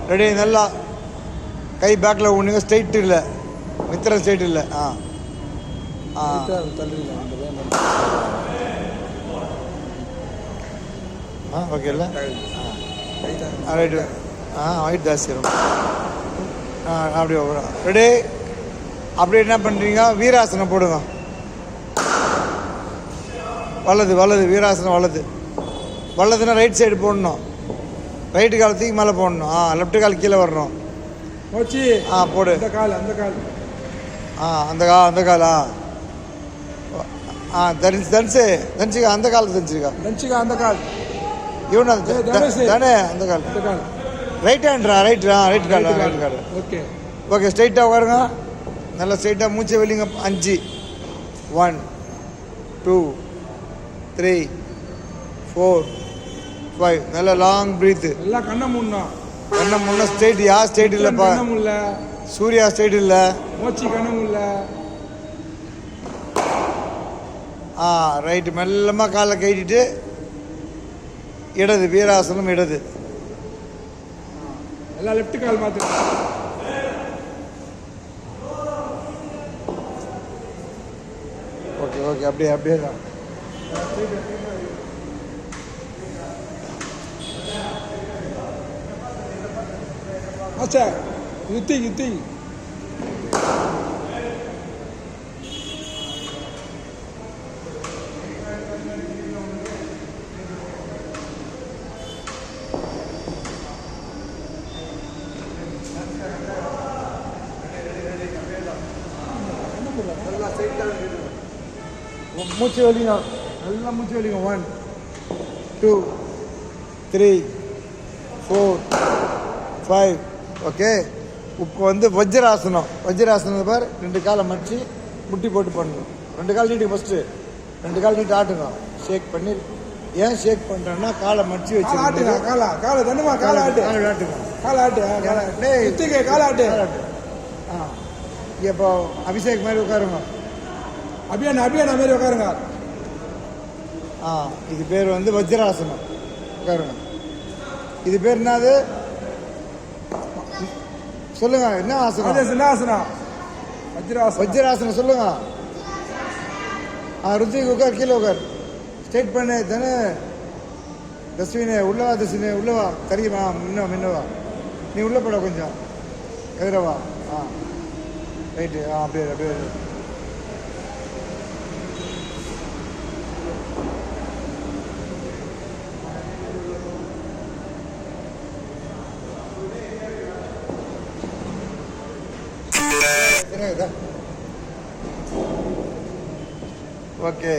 Ready. நல்லா கை பேக்கில் ஒன்றுங்க. ஸ்ட்ரைட் இல்லை, மித்திரம் ஸ்ட்ரைட் இல்லை. ஓகே இல்லை ரைட்டு. ஒயிட் ஜாஸ்தி இருக்கும். அப்படியே ரெடி. அப்படி என்ன பண்ணுறீங்க? வீராசனம் போடுங்க. வலது வீராசனம் வலதுன்னா ரைட் சைடு போடணும். ரைட்டு காலத்துக்கு மேலே போடணும். லெஃப்ட் கால் கீழே வரணும். போடு. அந்த கால் அந்த காலா தனிச்சுக்கா. அந்த காலத்து தனிச்சுக்கா. அந்த கால் இவனா தானே? அந்த கால் ரைட் ஹேண்ட்ரா? Write call. ஓகே ஸ்ட்ரைட்டாக உட்காருங்க. நல்லா ஸ்ட்ரைட்டாக மூச்சை வெளிங்க. 5 1 2 3 4 5. நல்லா லாங் பிரீத்து. கண்ணை முன்னா ஸ்ட்ரைட். ஸ்ட்ரைட் இல்லைப்பா. சூர்யா ஸ்ட்ரைட் இல்லை. ரைட்டு. மெல்லமாக காலை கைட்டிட்டு இடது. வீராசனம் இடது. எல்லாம் லெஃப்ட் கால் மாத்து. ஓகே அப்படியே தான். अच्छा युति மூச்சு வலிங்க. நல்லா மூச்சு வலிங்க. 1 2 3 4 5. ஓகே. இப்போ வஜ்ராசனம் பார். 2 காலை மடிச்சு முட்டி போட்டு பண்ணணும். 2 கால் நீட்டுங்க. ஃபஸ்ட்டு 2 கால் நீட்டு ஆட்டுங்க. ஷேக் பண்ணி. ஏன் ஷேக் பண்ணுறேன்னா காலை மடிச்சு வச்சு ஆட்டுங்க. இப்போ அபிஷேக் மாதிரி உட்காருங்க. அபியானா மாதிரி உட்காருங்க. இது பேர் வஜ்ராசனம். உட்காருங்க. இது பேர் என்னது சொல்லுங்க? என்ன ஆசனம்? வஜ்ராசனம் சொல்லுங்க. ருத்திக்கு உட்கார். கீழே உட்கார். ஸ்ட்ரைட் பண்ணு. தானே தஸ்வினே உள்ளவா தெரியுமா? முன்னவா நீ உள்ள போட. கொஞ்சம் எதிரவா. ரைட்டு. அப்படியே ஓகே.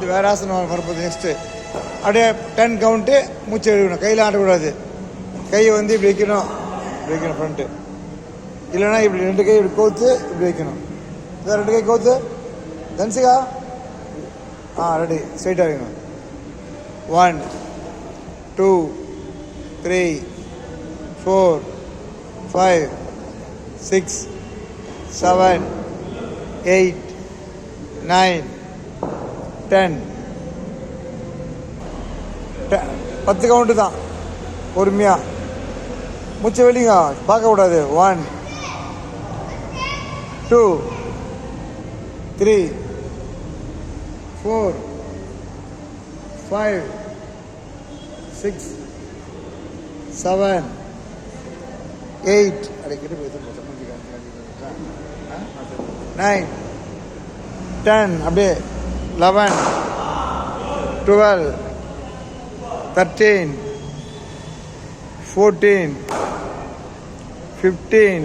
வேறாசனம் வரப்போகுது. நெக்ஸ்ட்டு அப்படியே 10 கவுண்ட்டு. மூச்சு எழுக்கணும். கையில் ஆட்டக்கூடாது. கையை இப்படி வைக்கணும். ஃப்ரண்ட்டு. இல்லைன்னா இப்படி 2 கை இப்படி கோத்து இப்படி வைக்கணும். இதான் 2 கை கோத்து. தன்சிகா ரெடி. ஸ்ட்ரைட்டாக வைக்கணும். 1 2 3 4 5 6 7 8 9 10. 10 கவுண்ட்டு தான். பொறுமையாக மூச்சை வெளிங்க. பார்க்கக்கூடாது. 1 2 3 4 5 6 7 8. அடைக்கிட்டு போய் 9 10. அப்படியே 11 12 13 14 15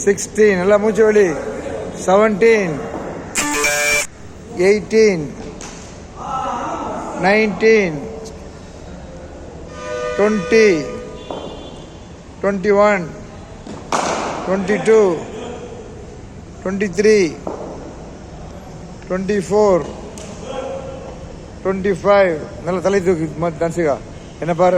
16. நல்லா மூச்சு வலி. 17 18 19 20 21 22 23 24 25. நல்லா தலை தூக்கி டான்ஸுக்கா. என்ன பாரு.